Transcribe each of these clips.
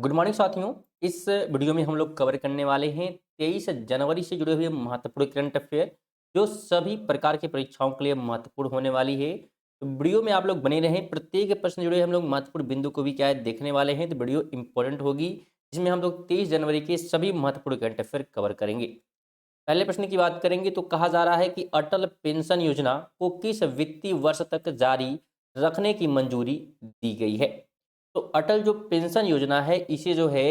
Good morning साथियों। इस video में हम लोग कवर करने वाले हैं 23 जनवरी से जुड़े हुए महत्वपूर्ण करंट अफेयर जो सभी प्रकार की परीक्षाओं के लिए महत्वपूर्ण होने वाली है। तो वीडियो में आप लोग बने रहें, प्रत्येक प्रश्न जुड़े हम लोग महत्वपूर्ण बिंदु को भी क्या है देखने वाले हैं। तो वीडियो इंपॉर्टेंट होगी जिसमें हम लोग 23 जनवरी के सभी महत्वपूर्ण करंट अफेयर कवर करेंगे। पहले प्रश्न की बात करेंगे तो कहा जा रहा है कि अटल पेंशन योजना को किस वित्तीय वर्ष तक जारी रखने की मंजूरी दी गई है। तो अटल जो पेंशन योजना है इसे जो है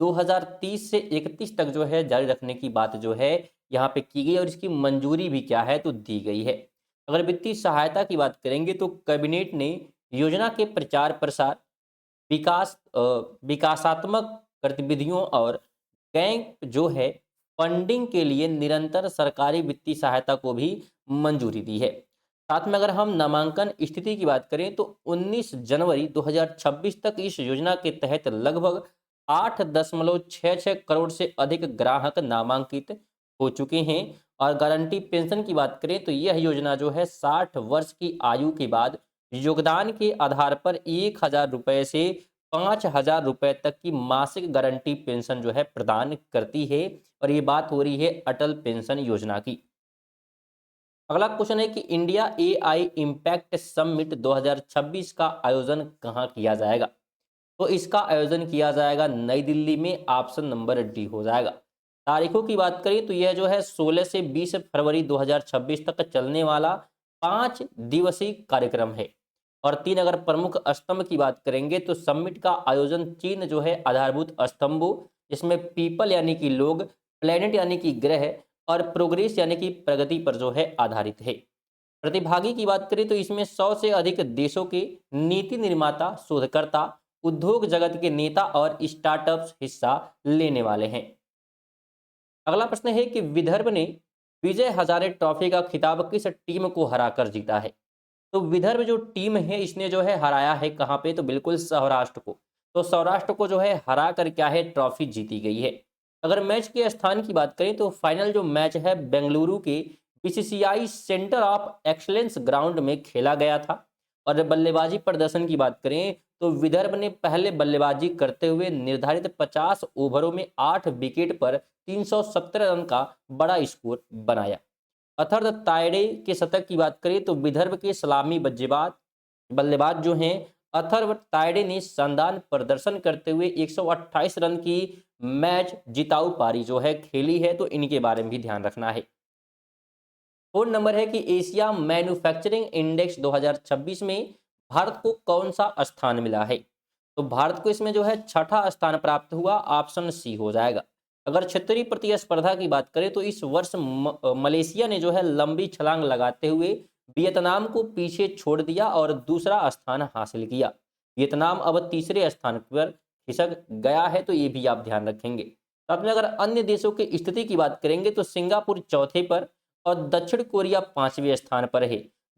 2030 से 31 तक जो है जारी रखने की बात जो है यहाँ पे की गई और इसकी मंजूरी भी क्या है तो दी गई है। अगर वित्तीय सहायता की बात करेंगे तो कैबिनेट ने योजना के प्रचार प्रसार विकासात्मक गतिविधियों और बैंक जो है फंडिंग के लिए निरंतर सरकारी वित्तीय सहायता को भी मंजूरी दी है। साथ में अगर हम नामांकन स्थिति की बात करें तो 19 जनवरी 2026 तक इस योजना के तहत लगभग 8.66 करोड़ से अधिक ग्राहक नामांकित हो चुके हैं। और गारंटी पेंशन की बात करें तो यह योजना जो है 60 वर्ष की आयु के बाद योगदान के आधार पर 1,000 रुपये से 5,000 रुपये तक की मासिक गारंटी पेंशन जो है प्रदान करती है। और ये बात हो रही है अटल पेंशन योजना की। अगला क्वेश्चन है कि इंडिया एआई इम्पैक्ट समिट 2026 का आयोजन कहाँ किया जाएगा। तो इसका आयोजन किया जाएगा नई दिल्ली में, ऑप्शन नंबर डी हो जाएगा। तारीखों की बात करें तो यह जो है 16 से 20 फरवरी 2026 तक चलने वाला 5 दिवसीय कार्यक्रम है। और 3 अगर प्रमुख स्तंभ की बात करेंगे तो समिट का आयोजन चीन जो है आधारभूत स्तंभों जिसमें पीपल यानी कि लोग, प्लेनेट यानी कि ग्रह और प्रोग्रेस यानी कि प्रगति पर जो है आधारित है। प्रतिभागी की बात करें तो इसमें 100 से अधिक देशों के नीति निर्माता, शोधकर्ता, उद्योग जगत के नेता और स्टार्टअप्स हिस्सा लेने वाले हैं। अगला प्रश्न है कि विदर्भ ने विजय हजारे ट्रॉफी का खिताब किस टीम को हराकर जीता है। तो विदर्भ जो टीम है इसने जो है हराया है कहाँ पे, तो बिल्कुल सौराष्ट्र को। तो सौराष्ट्र को जो है हरा कर क्या है ट्रॉफी जीती गई है। अगर मैच के स्थान की बात करें तो फाइनल जो मैच है बेंगलुरु के BCCI centre of excellence ground में खेला गया था। और बल्लेबाजी प्रदर्शन की बात करें तो विदर्भ ने पहले बल्लेबाजी करते हुए निर्धारित 50 ओवरों में 8 विकेट पर 317 रन का बड़ा स्कोर बनाया। अथर्व तायडे के शतक की बात करें तो विदर्भ के सलामी बल्लेबाज जो हैं अथर्व तायडे ने शानदार प्रदर्शन करते हुए 128 रन की मैच जिताऊ पारी जो है खेली है। तो इनके बारे में भी ध्यान रखना है। फोन नंबर है कि एशिया मैन्युफैक्चरिंग इंडेक्स 2026 में भारत को कौन सा स्थान मिला है। तो भारत को इसमें जो है छठा स्थान प्राप्त हुआ, ऑप्शन सी हो जाएगा। अगर क्षेत्रीय प्रतिस्पर्धा की बात करें तो इस वर्ष मलेशिया ने जो है लंबी छलांग लगाते हुए वियतनाम को पीछे छोड़ दिया और दूसरा स्थान हासिल किया। वियतनाम अब तीसरे स्थान पर खिसक गया है, तो ये भी आप ध्यान रखेंगे। साथ में अगर अन्य देशों की स्थिति की बात करेंगे तो सिंगापुर चौथे पर और दक्षिण कोरिया 5वें स्थान पर है।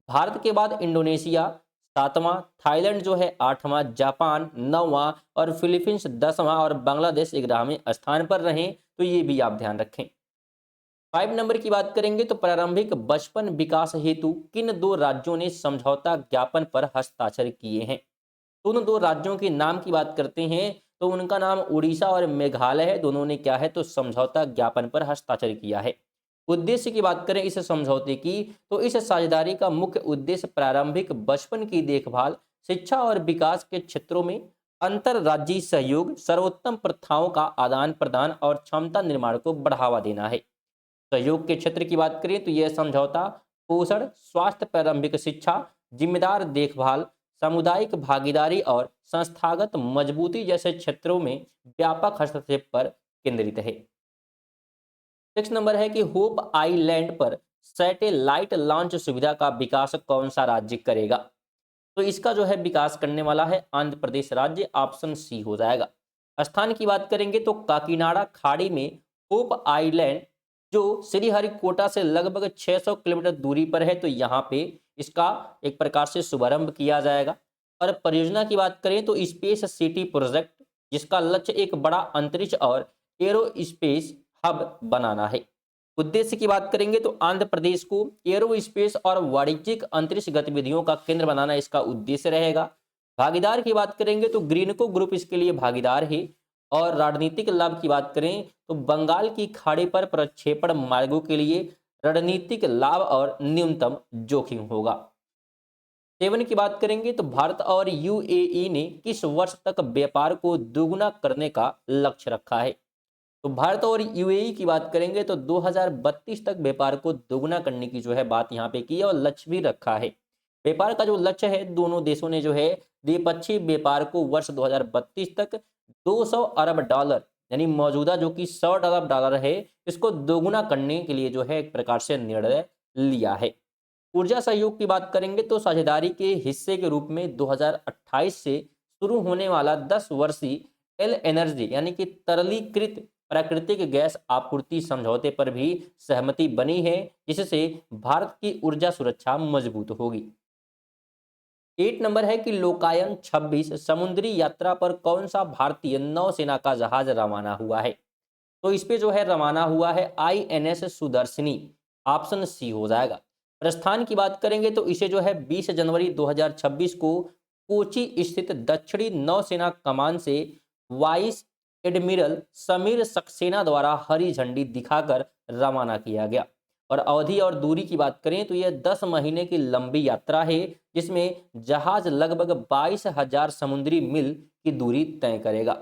भारत के बाद इंडोनेशिया 7वां, थाईलैंड जो है 8वां, जापान 9वां और फिलीपींस 10वां और बांग्लादेश 11वें स्थान पर रहे। तो ये भी आप ध्यान रखें। 5 नंबर की बात करेंगे तो प्रारंभिक बचपन विकास हेतु किन दो राज्यों ने समझौता ज्ञापन पर हस्ताक्षर किए हैं। तो उन दो राज्यों के नाम की बात करते हैं तो उनका नाम उड़ीसा और मेघालय है। दोनों ने क्या है तो समझौता ज्ञापन पर हस्ताक्षर किया है। उद्देश्य की बात करें इस समझौते की तो इस साझेदारी का मुख्य उद्देश्य प्रारंभिक बचपन की देखभाल, शिक्षा और विकास के क्षेत्रों में अंतर्राज्यीय सहयोग, सर्वोत्तम प्रथाओं का आदान प्रदान और क्षमता निर्माण को बढ़ावा देना है। सहयोग के क्षेत्र की बात करें तो यह समझौता पोषण, स्वास्थ्य, प्रारंभिक शिक्षा, जिम्मेदार देखभाल, सामुदायिक भागीदारी और संस्थागत मजबूती जैसे क्षेत्रों में व्यापक हस्तक्षेप पर केंद्रित है। 6 नंबर है कि होप आइलैंड पर सैटेलाइट लॉन्च सुविधा का विकास कौन सा राज्य करेगा। तो इसका जो है विकास करने वाला है आंध्र प्रदेश राज्य, ऑप्शन सी हो जाएगा। स्थान की बात करेंगे तो काकीनाडा खाड़ी में होप आइलैंड जो श्रीहरिकोटा से लगभग 600 किलोमीटर दूरी पर है। तो यहाँ पे इसका एक प्रकार से शुभारंभ किया जाएगा। और परियोजना की बात करें तो स्पेस सिटी प्रोजेक्ट जिसका लक्ष्य एक बड़ा अंतरिक्ष और एरो स्पेस हब बनाना है। उद्देश्य की बात करेंगे तो आंध्र प्रदेश को एरो स्पेस और वाणिज्यिक अंतरिक्ष गतिविधियों का केंद्र बनाना इसका उद्देश्य रहेगा। भागीदार की बात करेंगे तो ग्रीनको ग्रुप इसके लिए भागीदार है। और राजनीतिक लाभ की बात करें तो बंगाल की खाड़ी पर प्रक्षेपण मार्गों के लिए रणनीतिक लाभ और न्यूनतम जोखिम होगा। 7 की बात करेंगे तो भारत और यूएई ने किस वर्ष तक व्यापार को दोगुना करने का लक्ष्य रखा है। तो भारत और यूएई की बात करेंगे तो 2032 तक व्यापार को दोगुना करने की जो है बात यहाँ पे की है और लक्ष्य भी रखा है। व्यापार का जो लक्ष्य है दोनों देशों ने जो है द्विपक्षीय व्यापार को वर्ष 2032 तक 200 अरब डॉलर यानी मौजूदा जो कि 100 अरब डॉलर है इसको दोगुना करने के लिए जो है एक प्रकार से निर्णय लिया है। ऊर्जा सहयोग की बात करेंगे तो साझेदारी के हिस्से के रूप में 2028 से शुरू होने वाला 10 वर्षीय एल एनर्जी यानी कि तरलीकृत प्राकृतिक गैस आपूर्ति समझौते पर भी सहमति बनी है, जिससे भारत की ऊर्जा सुरक्षा मजबूत होगी। 8 नंबर है कि लोकायन 26 समुद्री यात्रा पर कौन सा भारतीय नौसेना का जहाज रवाना हुआ है। तो इस पे जो है रवाना हुआ है आईएनएस सुदर्शनी, ऑप्शन सी हो जाएगा। प्रस्थान की बात करेंगे तो इसे जो है 20 जनवरी 2026 को कोची स्थित दक्षिणी नौसेना कमान से वाइस एडमिरल समीर सक्सेना द्वारा हरी झंडी दिखाकर रवाना किया गया। और अवधि और दूरी की बात करें तो यह 10 महीने की लंबी यात्रा है, जिसमें जहाज लगभग 22,000 समुद्री मील की दूरी तय करेगा।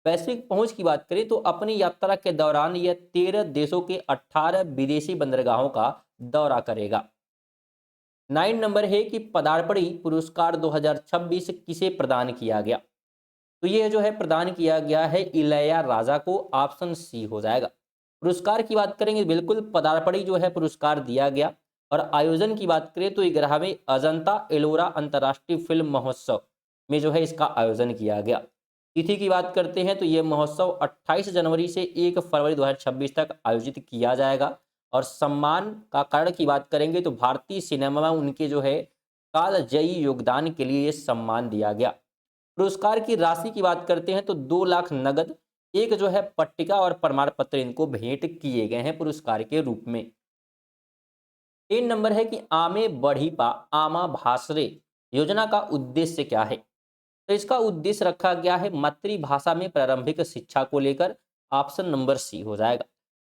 वैश्विक पहुंच की बात करें तो अपनी यात्रा के दौरान यह 13 देशों के 18 विदेशी बंदरगाहों का दौरा करेगा। 9 नंबर है कि पदार्पणी पुरस्कार 2026 किसे प्रदान किया गया। तो ये जो है प्रदान किया गया है इलैया राजा को, ऑप्शन सी हो जाएगा। पुरस्कार की बात करेंगे बिल्कुल पदार्पणी जो है पुरस्कार दिया गया। और आयोजन की बात करें तो 11वें अजंता एलोरा अंतर्राष्ट्रीय फिल्म महोत्सव में जो है इसका आयोजन किया गया। तिथि की बात करते हैं तो ये महोत्सव 28 जनवरी से 1 फरवरी 2026 तक आयोजित किया जाएगा। और सम्मान का कारण की बात करेंगे तो भारतीय सिनेमा में उनके जो है कालजयी योगदान के लिए ये सम्मान दिया गया। पुरस्कार की राशि की बात करते हैं तो 2 लाख नगद, एक जो है पट्टिका और प्रमाण पत्र इनको भेंट किए गए हैं पुरस्कार के रूप में। 3 नंबर है कि आमे बढ़ीपा आमा भाषरे योजना का उद्देश्य क्या है। तो इसका उद्देश्य रखा गया है मातृभाषा में प्रारंभिक शिक्षा को लेकर, ऑप्शन नंबर सी हो जाएगा।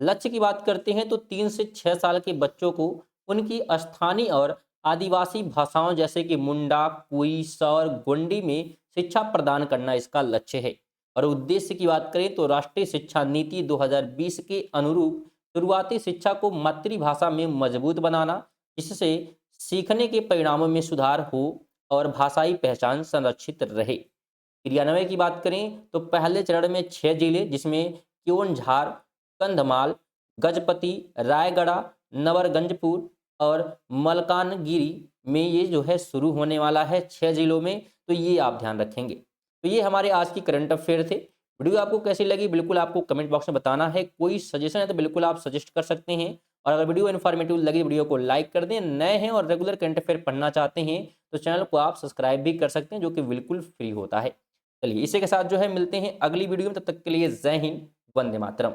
लक्ष्य की बात करते हैं तो 3 से 6 साल के बच्चों को उनकी स्थानीय और आदिवासी भाषाओं जैसे कि मुंडा, कुई, सौर, गोंडी में शिक्षा प्रदान करना इसका लक्ष्य है। और उद्देश्य की बात करें तो राष्ट्रीय शिक्षा नीति 2020 के अनुरूप शुरुआती शिक्षा को मातृभाषा में मजबूत बनाना, जिससे सीखने के परिणामों में सुधार हो और भाषाई पहचान संरक्षित रहे। क्रियान्वयन की बात करें तो पहले चरण में 6 जिले जिसमें क्योंझार, कंधमाल, गजपति, रायगढ़, नवरगंजपुर और मलकानगिरी में ये जो है शुरू होने वाला है 6 जिलों में, तो ये आप ध्यान रखेंगे। तो ये हमारे आज की करंट अफेयर थे। वीडियो आपको कैसी लगी बिल्कुल आपको कमेंट बॉक्स में बताना है। कोई सजेशन है तो बिल्कुल आप सजेस्ट कर सकते हैं। और अगर वीडियो इन्फॉर्मेटिव लगी वीडियो को लाइक कर दें। नए हैं और रेगुलर करंट अफेयर पढ़ना चाहते हैं तो चैनल को आप सब्सक्राइब भी कर सकते हैं, जो कि बिल्कुल फ्री होता है। चलिए इसी के साथ जो है मिलते हैं अगली वीडियो में, तब तक के लिए जय हिंद, वंदे मातरम।